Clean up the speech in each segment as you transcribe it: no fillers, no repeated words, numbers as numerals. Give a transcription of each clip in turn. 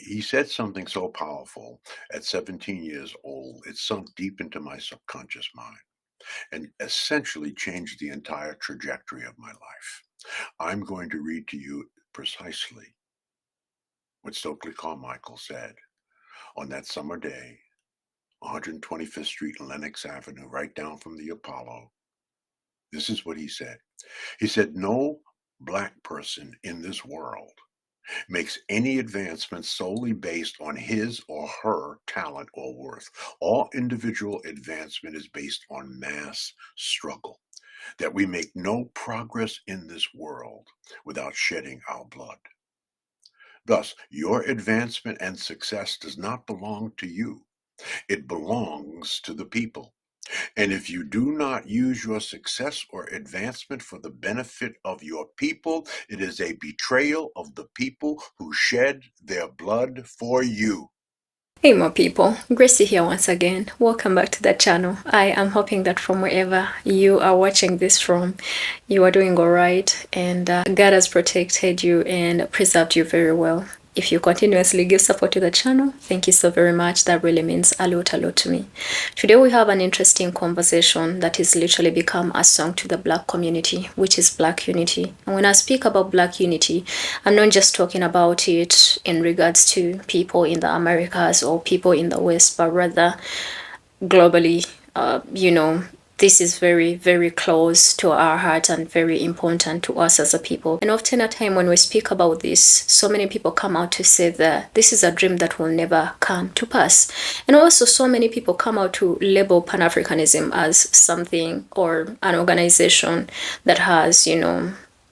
He said something so powerful at 17 years old, it sunk deep into my subconscious mind and essentially changed the entire trajectory of my life. I'm going to read to you precisely what Stokely Carmichael said on that summer day, 125th Street and Lenox Avenue, right down from the Apollo. This is what he said. He said, "No black person in this world makes any advancement solely based on his or her talent or worth. All individual advancement is based on mass struggle, that we make no progress in this world without shedding our blood. Thus, your advancement and success does not belong to you. It belongs to the people. And if you do not use your success or advancement for the benefit of your people, it is a betrayal of the people who shed their blood for you." Hey more people, Gracie here once again. Welcome back to the channel. I am hoping that from wherever you are watching this from, you are doing alright and God has protected you and preserved you very well. If you continuously give support to the channel, thank you so very much. That really means a lot to me. Today we have an interesting conversation that has literally become a song to the Black community, which is Black unity. And when I speak about Black unity, I'm not just talking about it in regards to people in the Americas or people in the West, but rather globally. This is very, very close to our hearts and very important to us as a people. And often a time when we speak about this, so many people come out to say that this is a dream that will never come to pass. And also so many people come out to label Pan-Africanism as something or an organization that has,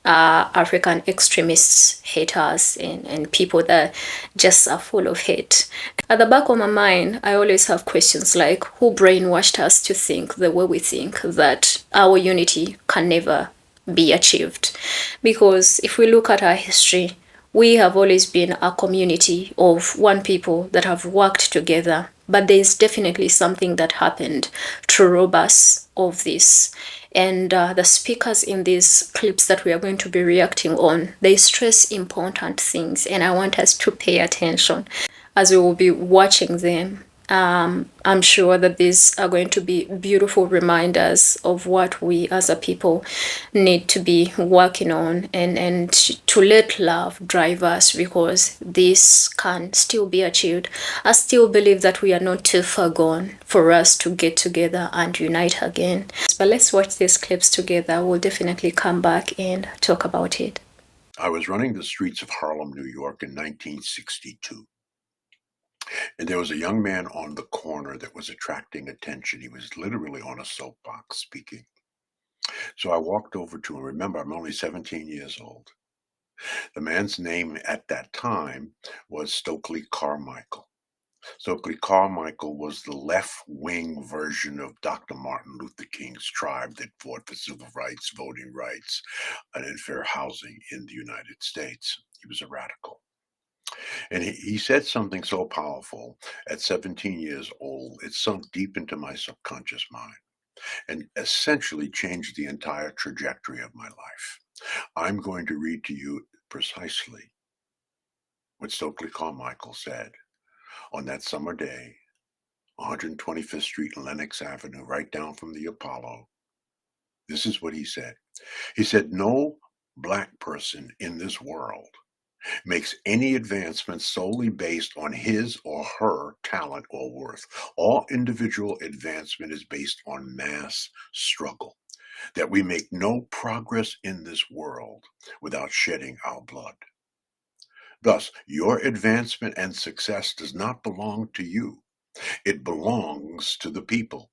African extremists, haters, and people that just are full of hate. At the back of my mind, I always have questions like, who brainwashed us to think the way we think, that our unity can never be achieved? Because if we look at our history, we have always been a community of one people that have worked together. But there's definitely something that happened to rob us of this. And the speakers in these clips that we are going to be reacting on, they stress important things, and I want us to pay attention as we will be watching them. I'm sure that these are going to be beautiful reminders of what we as a people need to be working on, and to let love drive us, because this can still be achieved. I still believe that we are not too far gone for us to get together and unite again. But let's watch these clips together. We'll definitely come back and talk about it. I was running the streets of Harlem, New York in 1962. And there was a young man on the corner that was attracting attention. He was literally on a soapbox speaking. So I walked over to him. Remember, I'm only 17 years old. The man's name at that time was Stokely Carmichael. Stokely Carmichael was the left-wing version of Dr. Martin Luther King's tribe that fought for civil rights, voting rights, and fair housing in the United States. He was a radical. And he said something so powerful at 17 years old, it sunk deep into my subconscious mind and essentially changed the entire trajectory of my life. I'm going to read to you precisely what Stokely Carmichael said on that summer day, 125th Street and Lenox Avenue, right down from the Apollo. This is what he said. He said, "No black person in this world makes any advancement solely based on his or her talent or worth. All individual advancement is based on mass struggle, that we make no progress in this world without shedding our blood. Thus, your advancement and success does not belong to you. It belongs to the people.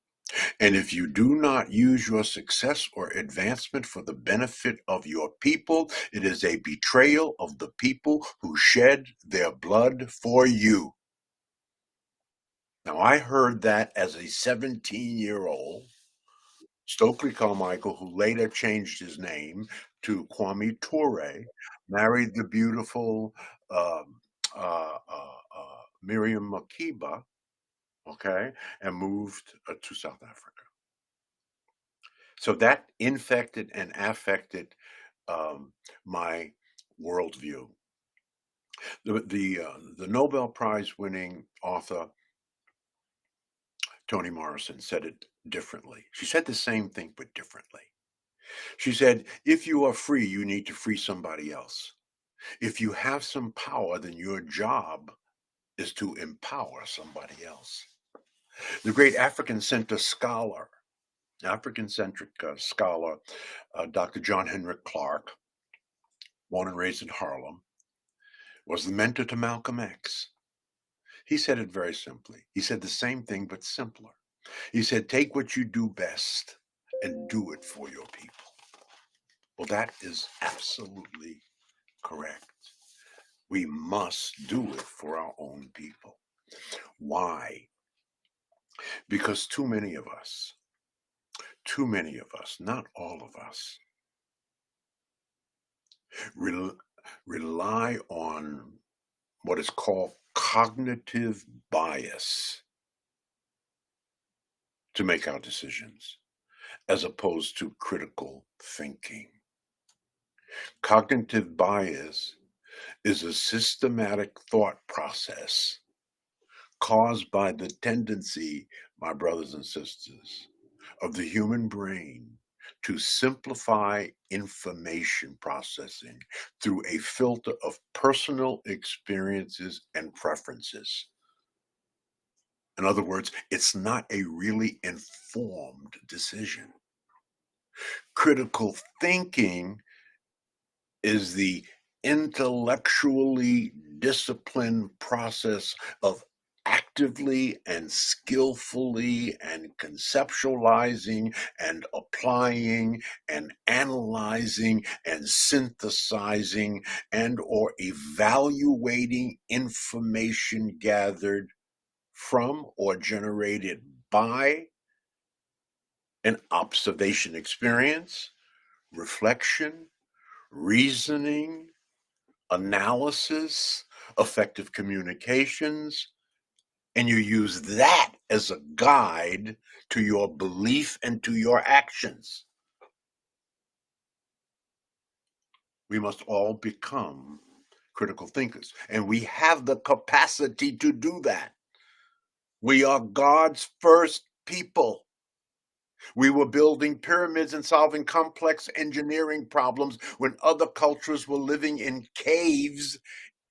And if you do not use your success or advancement for the benefit of your people, it is a betrayal of the people who shed their blood for you." Now, I heard that as a 17-year-old. Stokely Carmichael, who later changed his name to Kwame Ture, married the beautiful Miriam Makeba, okay, and moved to South Africa. So that infected and affected my worldview. The Nobel Prize winning author Toni Morrison said it differently. She said the same thing but differently. She said, if you are free, you need to free somebody else. If you have some power, then your job is to empower somebody else. The great African-centric scholar, Dr. John Henrik Clarke, born and raised in Harlem, was the mentor to Malcolm X. He said it very simply. He said the same thing, but simpler. He said, take what you do best and do it for your people. Well, that is absolutely correct. We must do it for our own people. Why? Because too many of us, not all of us, rely on what is called cognitive bias to make our decisions, as opposed to critical thinking. Cognitive bias is a systematic thought process caused by the tendency, my brothers and sisters, of the human brain to simplify information processing through a filter of personal experiences and preferences. In other words, it's not a really informed decision. Critical thinking is the intellectually disciplined process of actively and skillfully and conceptualizing and applying and analyzing and synthesizing and or evaluating information gathered from or generated by an observation experience, reflection, reasoning, analysis, effective communications, and you use that as a guide to your belief and to your actions. We must all become critical thinkers, and we have the capacity to do that. We are God's first people. We were building pyramids and solving complex engineering problems when other cultures were living in caves,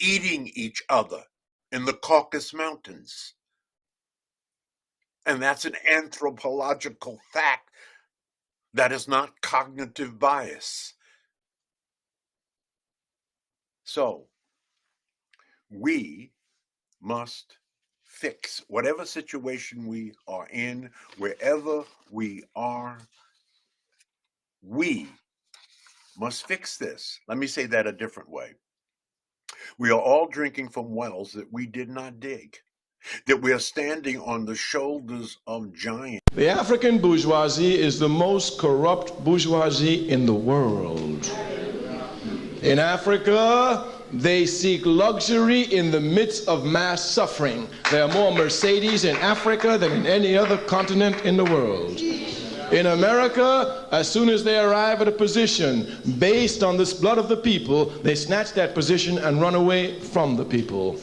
eating each other in the Caucasus Mountains. And that's an anthropological fact. That is not cognitive bias. So we must fix whatever situation we are in, wherever we are. We must fix this. Let me say that a different way. We are all drinking from wells that we did not dig, that we are standing on the shoulders of giants. The African bourgeoisie is the most corrupt bourgeoisie in the world. In Africa, they seek luxury in the midst of mass suffering. There are more Mercedes in Africa than in any other continent in the world. In America, as soon as they arrive at a position based on this blood of the people, they snatch that position and run away from the people.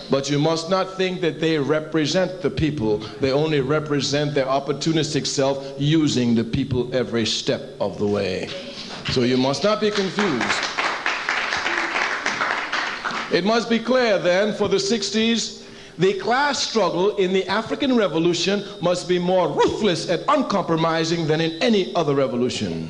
But you must not think that they represent the people. They only represent their opportunistic self, using the people every step of the way. So you must not be confused. It must be clear then, for the 60s, the class struggle in the African Revolution must be more ruthless and uncompromising than in any other revolution.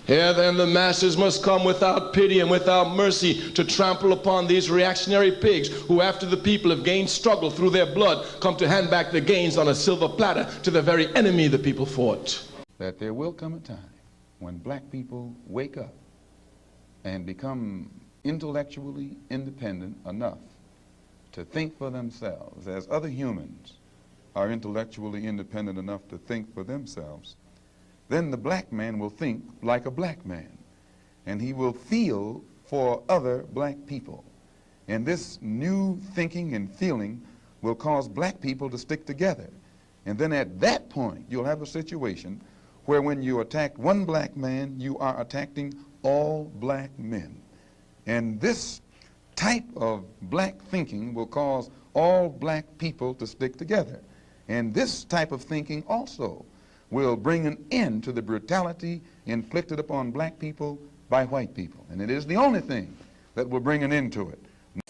Here then the masses must come without pity and without mercy to trample upon these reactionary pigs who, after the people have gained struggle through their blood, come to hand back the gains on a silver platter to the very enemy the people fought. That there will come a time when black people wake up and become intellectually independent enough to think for themselves, as other humans are intellectually independent enough to think for themselves. Then the black man will think like a black man, and he will feel for other black people. And this new thinking and feeling will cause black people to stick together. And then at that point, you'll have a situation where when you attack one black man, you are attacking all black men. And this type of black thinking will cause all black people to stick together. And this type of thinking also will bring an end to the brutality inflicted upon black people by white people. And it is the only thing that will bring an end to it.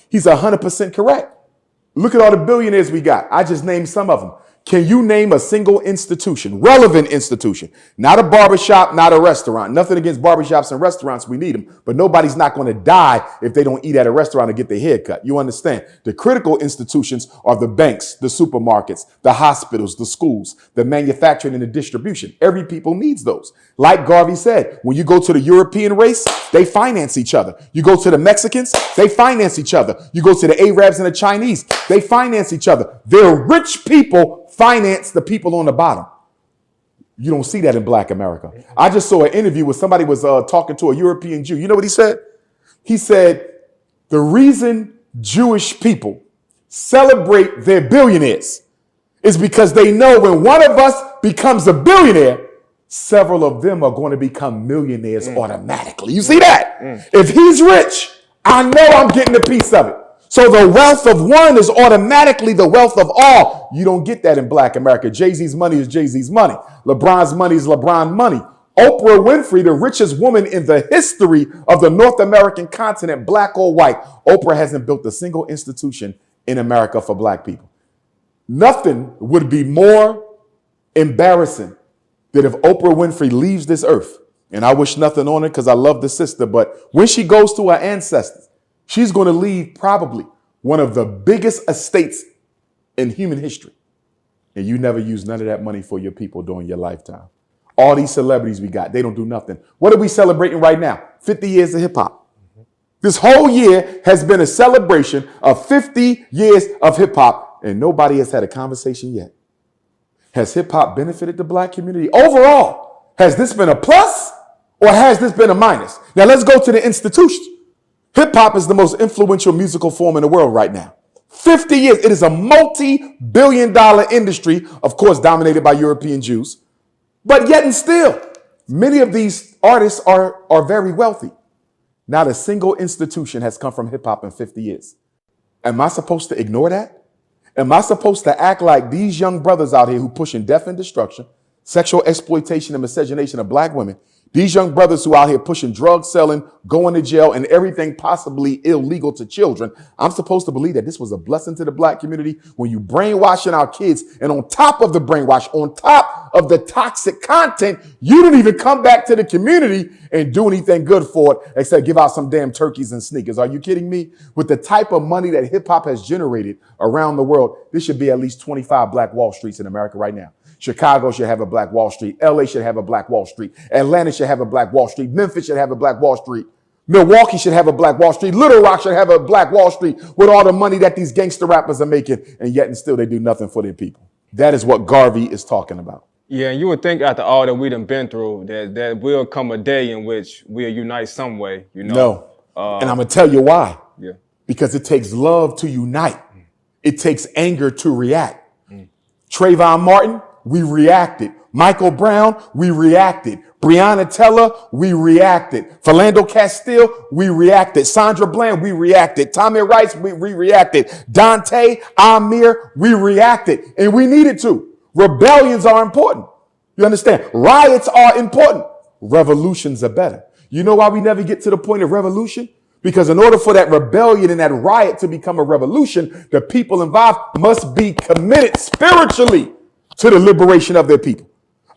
He's 100% correct. Look at all the billionaires we got. I just named some of them. Can you name a single institution, relevant institution? Not a barbershop, not a restaurant. Nothing against barbershops and restaurants. We need them. But nobody's not going to die if they don't eat at a restaurant or get their hair cut. You understand? The critical institutions are the banks, the supermarkets, the hospitals, the schools, the manufacturing and the distribution. Every people needs those. Like Garvey said, when you go to the European race, they finance each other. You go to the Mexicans, they finance each other. You go to the Arabs and the Chinese, they finance each other. They're rich people finance the people on the bottom. You don't see that in black America. I just saw an interview where somebody was talking to a European Jew. You know what he said? He said, the reason Jewish people celebrate their billionaires is because they know when one of us becomes a billionaire, several of them are going to become millionaires automatically. You see that? If he's rich, I know I'm getting a piece of it. So the wealth of one is automatically the wealth of all. You don't get that in black America. Jay-Z's money is Jay-Z's money. LeBron's money is LeBron money. Oprah Winfrey, the richest woman in the history of the North American continent, black or white. Oprah hasn't built a single institution in America for black people. Nothing would be more embarrassing than if Oprah Winfrey leaves this earth. And I wish nothing on her because I love the sister. But when she goes to her ancestors, she's going to leave probably one of the biggest estates in human history. And you never use none of that money for your people during your lifetime. All these celebrities we got, they don't do nothing. What are we celebrating right now? 50 years of hip hop. This whole year has been a celebration of 50 years of hip hop, and nobody has had a conversation yet. Has hip hop benefited the black community? Overall, has this been a plus or has this been a minus? Now let's go to the institutions. Hip hop is the most influential musical form in the world right now. 50 years. It is a multi-billion-dollar industry, of course, dominated by European Jews. But yet and still, many of these artists are very wealthy. Not a single institution has come from hip hop in 50 years. Am I supposed to ignore that? Am I supposed to act like these young brothers out here who pushing death and destruction, sexual exploitation and miscegenation of black women, these young brothers who out here pushing drug selling, going to jail, and everything possibly illegal to children, I'm supposed to believe that this was a blessing to the black community when you brainwashing our kids, and on top of the brainwash, on top of the toxic content, you didn't even come back to the community and do anything good for it except give out some damn turkeys and sneakers. Are you kidding me? With the type of money that hip hop has generated around the world, there should be at least 25 Black Wall Streets in America right now. Chicago should have a Black Wall Street. LA should have a Black Wall Street. Atlanta should have a Black Wall Street. Memphis should have a Black Wall Street. Milwaukee should have a Black Wall Street. Little Rock should have a Black Wall Street with all the money that these gangster rappers are making, and yet and still they do nothing for their people. That is what Garvey is talking about. Yeah, and you would think after all that we done been through that will come a day in which we'll unite some way, you know. No, and I'm going to tell you why. Yeah. Because it takes love to unite. It takes anger to react. Trayvon Martin, we reacted. Michael Brown, we reacted. Breonna Taylor, we reacted. Philando Castile, we reacted. Sandra Bland, we reacted. Tommy Rice, we reacted. Dante, Amir, we reacted. And we needed to. Rebellions are important. You understand? Riots are important. Revolutions are better. You know why we never get to the point of revolution? Because in order for that rebellion and that riot to become a revolution, the people involved must be committed spiritually to the liberation of their people.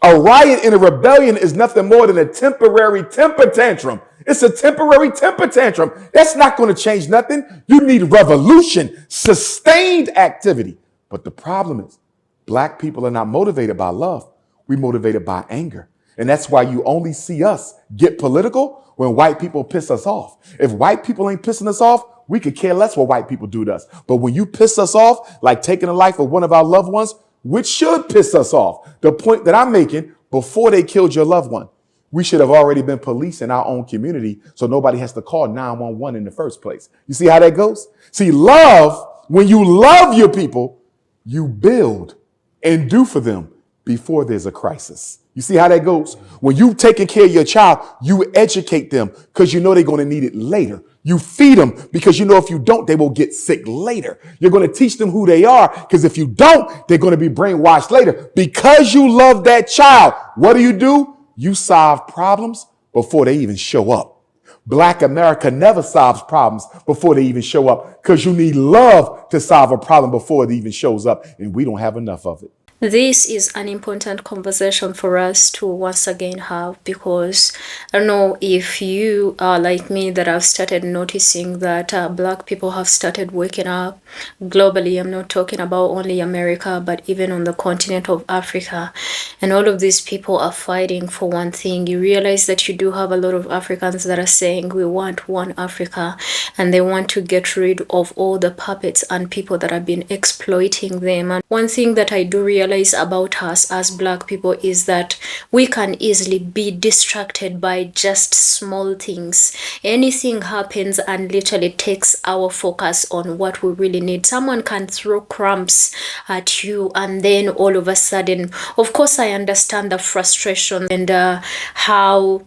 A riot and a rebellion is nothing more than a temporary temper tantrum. It's a temporary temper tantrum. That's not going to change nothing. You need revolution, sustained activity. But the problem is, black people are not motivated by love. We're motivated by anger. And that's why you only see us get political when white people piss us off. If white people ain't pissing us off, we could care less what white people do to us. But when you piss us off, like taking the life of one of our loved ones, which should piss us off, the point that I'm making, before they killed your loved one, we should have already been police in our own community so nobody has to call 911 in the first place. You see how that goes? See, love, when you love your people, you build and do for them before there's a crisis. You see how that goes? When you taking care of your child, you educate them because you know they're going to need it later. You feed them because you know if you don't, they will get sick later. You're going to teach them who they are because if you don't, they're going to be brainwashed later. Because you love that child, what do? You solve problems before they even show up. Black America never solves problems before they even show up because you need love to solve a problem before it even shows up, and we don't have enough of it. This is an important conversation for us to once again have, because I don't know if you are like me that have started noticing that Black people have started waking up globally. I'm not talking about only America, but even on the continent of Africa. And all of these people are fighting for one thing. You realize that you do have a lot of Africans that are saying we want one Africa, and they want to get rid of all the puppets and people that have been exploiting them. And one thing that I do realize about us as Black people is that we can easily be distracted by just small things. Anything happens and literally takes our focus on what we really need. Someone can throw crumbs at you, and then all of a sudden, of course I understand the frustration and how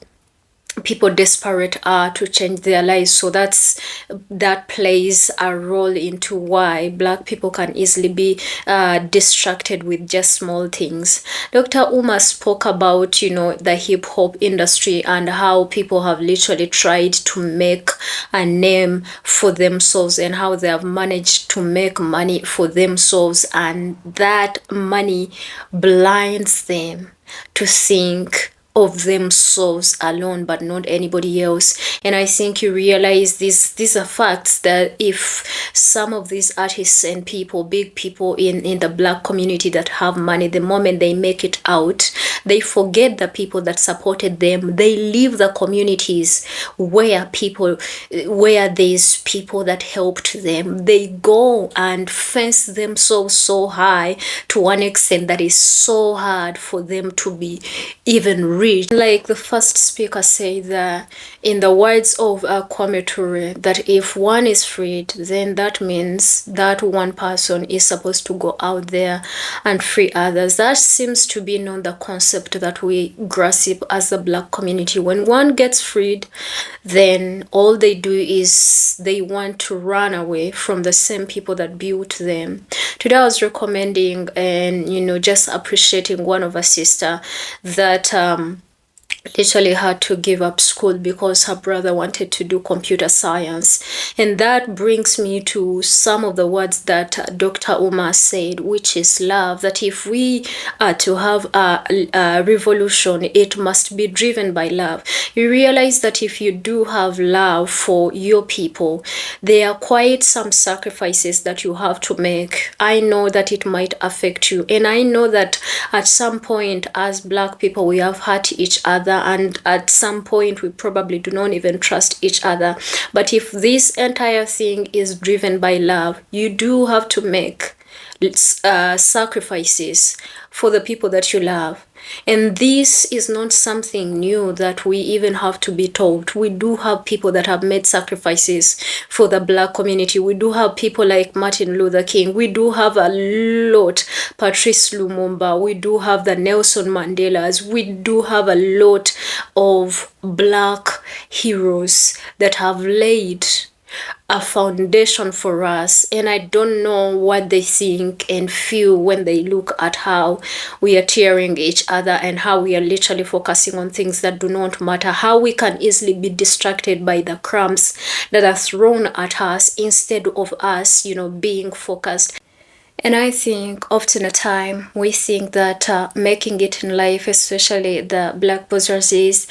people desperate are to change their lives. So that plays a role into why Black people can easily be distracted with just small things. Dr. Uma spoke about, the hip hop industry and how people have literally tried to make a name for themselves and how they have managed to make money for themselves, and that money blinds them to think of themselves alone, but not anybody else. And I think you realize these are facts, that if some of these artists and people, big people in the Black community that have money, the moment they make it out, they forget the people that supported them. They leave the communities where there's people that helped them. They go and fence themselves so high to one extent that is so hard for them to be even reach. Like the first speaker said, that in the words of Kwame Ture, that if one is freed, then that means that one person is supposed to go out there and free others. That seems to be not the concept that we grasp as the Black community. When one gets freed, then all they do is they want to run away from the same people that built them. Today I was recommending and just appreciating one of our sister that literally had to give up school because her brother wanted to do computer science. And that brings me to some of the words that Dr. Uma said, which is love, that if we are to have a revolution, it must be driven by love. You realize that if you do have love for your people, there are quite some sacrifices that you have to make. I know that it might affect you, and I know that at some point as Black people we have hurt each other, and at some point we probably do not even trust each other. But if this entire thing is driven by love, you do have to make sacrifices for the people that you love. And this is not something new that we even have to be told. We do have people that have made sacrifices for the Black community. We do have people like Martin Luther King. We do have a lot, Patrice Lumumba. We do have the Nelson Mandelas. We do have a lot of Black heroes that have laid a foundation for us. And I don't know what they think and feel when they look at how we are tearing each other and how we are literally focusing on things that do not matter, how we can easily be distracted by the crumbs that are thrown at us instead of us, being focused. And I think often a time we think that making it in life, especially the Black bourgeoisies,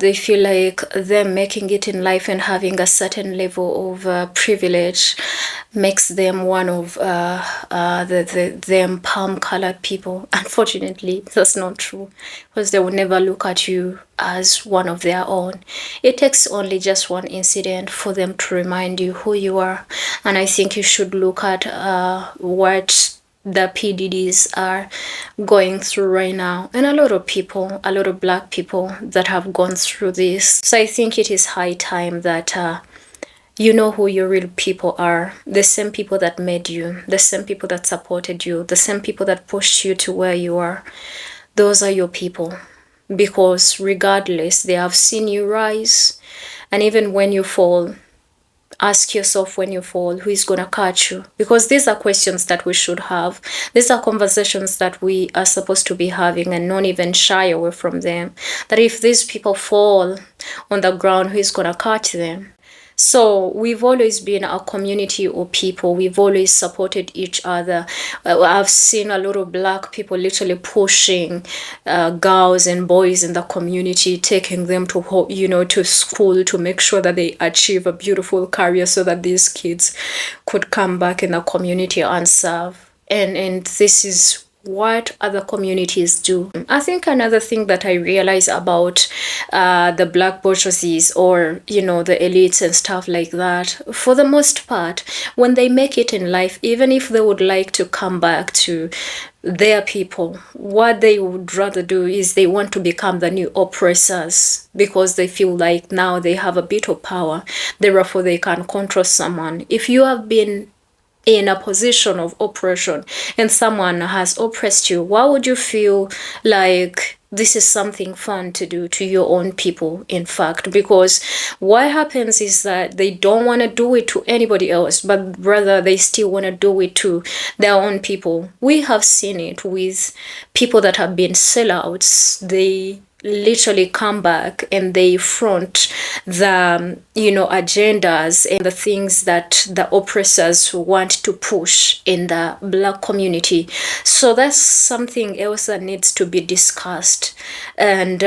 they feel like them making it in life and having a certain level of privilege makes them one of them palm-colored people. Unfortunately, that's not true, because they will never look at you as one of their own. It takes only just one incident for them to remind you who you are. And I think you should look at what the PDDs are going through right now, and a lot of Black people that have gone through this. So I think it is high time that you know who your real people are. The same people that made you, the same people that supported you, the same people that pushed you to where you are. Those are your people, because regardless, they have seen you rise. And even when you fall, ask yourself when you fall, who is going to catch you? Because these are questions that we should have. These are conversations that we are supposed to be having and not even shy away from them. That if these people fall on the ground, who is going to catch them? So we've always been a community of people. We've always supported each other. I've seen a lot of Black people literally pushing girls and boys in the community, taking them to, to school to make sure that they achieve a beautiful career so that these kids could come back in the community and serve. And this is what other communities do. I think another thing that I realize about the Black bourgeoisies, or the elites and stuff like that, for the most part, when they make it in life, even if they would like to come back to their people, what they would rather do is they want to become the new oppressors, because they feel like now they have a bit of power, therefore they can control someone. If you have been in a position of oppression and someone has oppressed you, why would you feel like this is something fun to do to your own people? In fact, because what happens is that they don't want to do it to anybody else, but rather they still want to do it to their own people. We have seen it with people that have been sellouts. They literally come back and they front the agendas and the things that the oppressors want to push in the Black community. So that's something else that needs to be discussed. And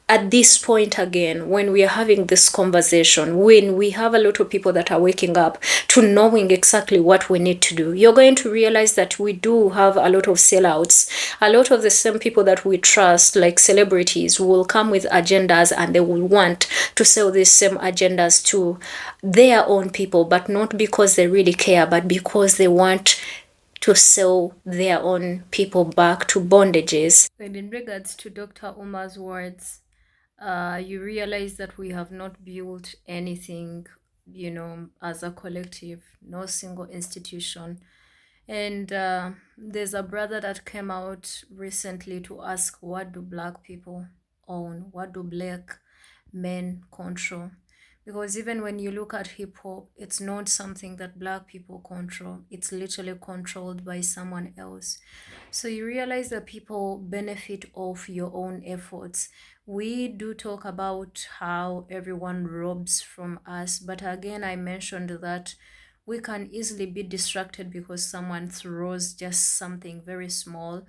at this point again, when we are having this conversation, when we have a lot of people that are waking up to knowing exactly what we need to do, you're going to realize that we do have a lot of sellouts. A lot of the same people that we trust, like celebrities, will come with agendas and they will want to sell these same agendas to their own people, but not because they really care, but because they want to sell their own people back to bondages. And in regards to Dr. Umar's words, you realize that we have not built anything, as a collective, no single institution. And there's a brother that came out recently to ask, what do Black people own? What do Black men control? Because even when you look at hip hop, it's not something that Black people control. It's literally controlled by someone else. So you realize that people benefit off your own efforts. We do talk about how everyone robs from us, but again, I mentioned that we can easily be distracted because someone throws just something very small,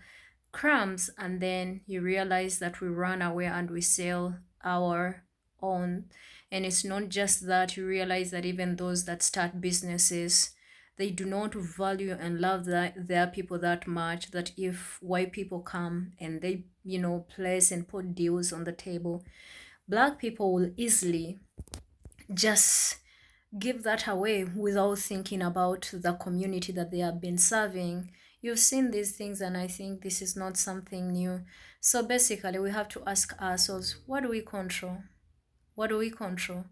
crumbs, and then you realize that we run away and we sell our own. And it's not just that, you realize that even those that start businesses, they do not value and love their people that much, that if white people come and they place and put deals on the table, Black people will easily just give that away without thinking about the community that they have been serving. You've seen these things, and I think this is not something new. So basically, we have to ask ourselves, what do we control? What do we control?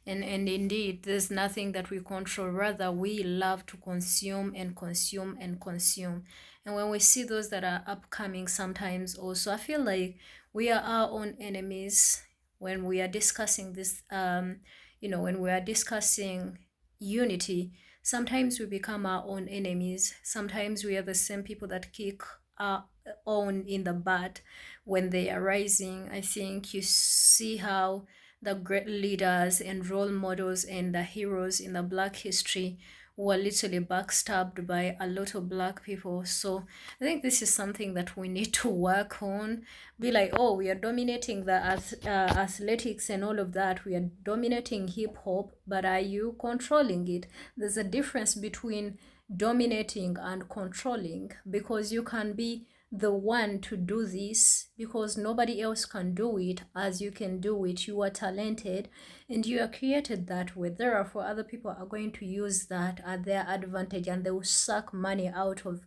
And indeed, there's nothing that we control. Rather, we love to consume and consume and consume. And when we see those that are upcoming, sometimes also, I feel like we are our own enemies when we are discussing this, when we are discussing unity. Sometimes we become our own enemies. Sometimes we are the same people that kick our own in the butt when they are rising. I think you see how the great leaders and role models and the heroes in the Black history were literally backstabbed by a lot of Black people. So I think this is something that we need to work on. Be like, oh, we are dominating the athletics and all of that. We are dominating hip hop, but are you controlling it? There's a difference between dominating and controlling, because you can be the one to do this because nobody else can do it as you can do it. You are talented and you are created that way. Therefore, other people are going to use that at their advantage and they will suck money out of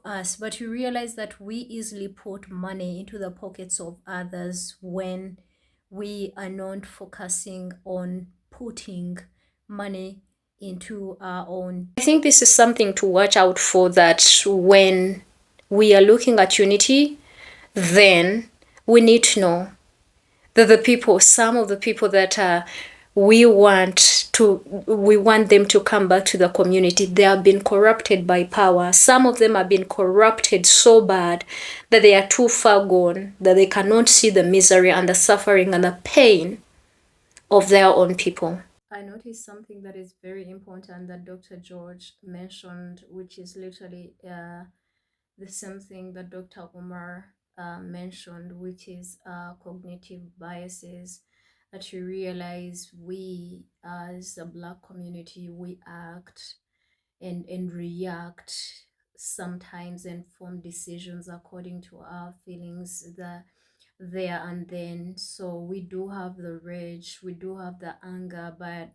us. But you realize that we easily put money into the pockets of others when we are not focusing on putting money into our own. I think this is something to watch out for, that when we are looking at unity, then we need to know that some of the people that are we want them to come back to the community. They have been corrupted by power. Some of them have been corrupted so bad that they are too far gone, that they cannot see the misery and the suffering and the pain of their own people. I noticed something that is very important that Dr. George mentioned, which is literally the same thing that Dr. Umar mentioned, which is cognitive biases. That you realize we as a Black community, we act and react sometimes and form decisions according to our feelings there and then. So we do have the rage, we do have the anger, but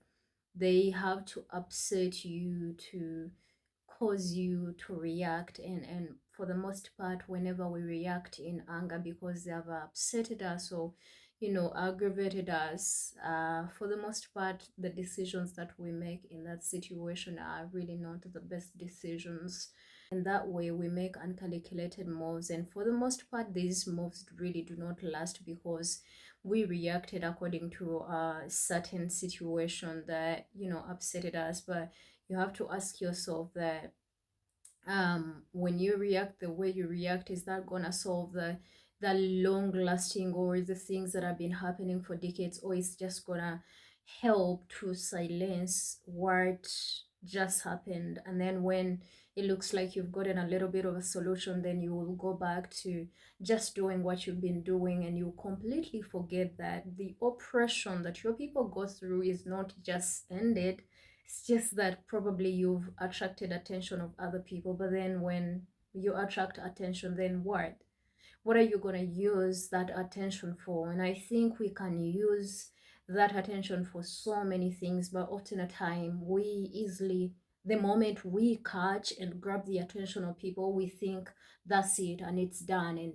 they have to upset you to cause you to react. And for the most part, whenever we react in anger because they have upsetted us or aggravated us, for the most part the decisions that we make in that situation are really not the best decisions. And that way we make uncalculated moves, and for the most part these moves really do not last because we reacted according to a certain situation that upsetted us. But you have to ask yourself that when you react the way you react, is that gonna solve the long lasting or the things that have been happening for decades, or is just gonna help to silence what just happened? And then when it looks like you've gotten a little bit of a solution, then you will go back to just doing what you've been doing, and you completely forget that the oppression that your people go through is not just ended. It's just that probably you've attracted attention of other people, but then when you attract attention, then what are you going to use that attention for? And I think we can use that attention for so many things, but often a time we easily, the moment we catch and grab the attention of people, we think that's it and it's done. And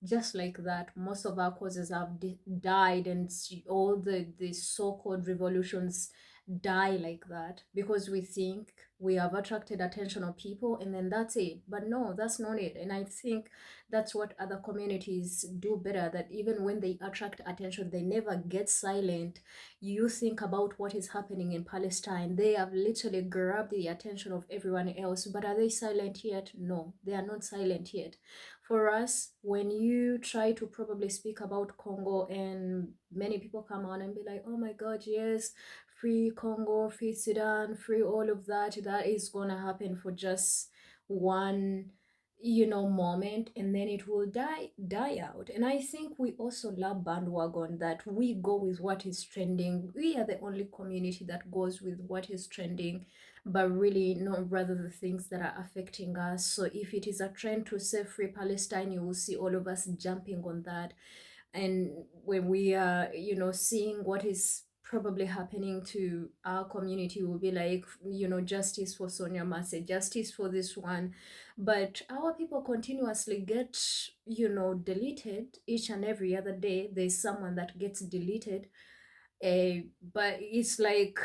just like that, most of our causes have died, and all the so-called revolutions die like that because we think we have attracted attention of people and then that's it. But no, that's not it. And I think that's what other communities do better, that even when they attract attention, they never get silent. You think about what is happening in Palestine. They have literally grabbed the attention of everyone else, but are they silent yet? No, they are not silent yet. For us, when you try to probably speak about Congo and many people come on and be like, oh my God, yes, free Congo, free Sudan, free all of that, that is gonna happen for just one moment, and then it will die out. And I think we also love bandwagon, that we go with what is trending. We are the only community that goes with what is trending, but really not rather the things that are affecting us. So if it is a trend to say free Palestine, you will see all of us jumping on that. And when we are seeing what is probably happening to our community, will be like, justice for Sonia Massey, justice for this one. But our people continuously get deleted. Each and every other day there's someone that gets deleted. But it's like,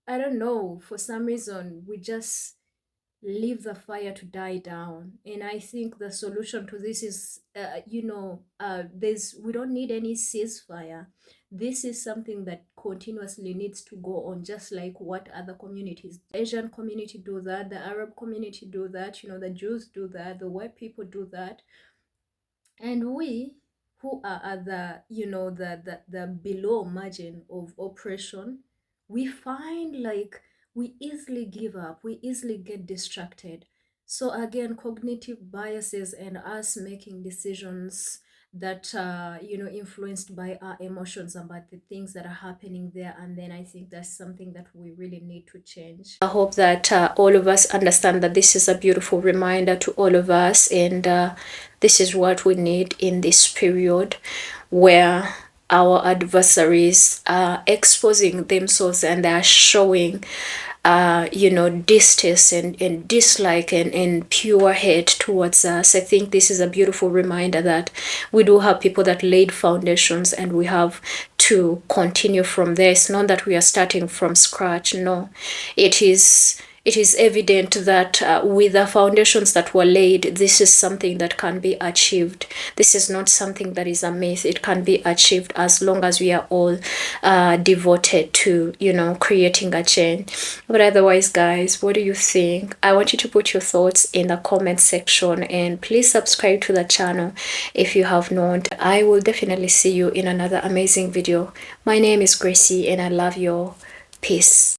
I don't know, for some reason we just leave the fire to die down. And I think the solution to this is we don't need any ceasefire. This is something that continuously needs to go on, just like what other communities, the Asian community do that, the Arab community do that, the Jews do that, the white people do that. And we who are at the the below margin of oppression, we find like we easily give up, we easily get distracted. So again, cognitive biases and us making decisions that influenced by our emotions about the things that are happening there. And then I think that's something that we really need to change. I hope that all of us understand that this is a beautiful reminder to all of us, and this is what we need in this period where our adversaries are exposing themselves and they are showing distaste and dislike and pure hate towards us. I think this is a beautiful reminder that we do have people that laid foundations and we have to continue from there. It's not that we are starting from scratch. No, it is it is evident that with the foundations that were laid, this is something that can be achieved. This is not something that is a myth. It can be achieved as long as we are all devoted to, you know, creating a change. But otherwise, guys, what do you think? I want you to put your thoughts in the comment section, and please subscribe to the channel if you have not. I will definitely see you in another amazing video. My name is Gracie and I love you all. Peace.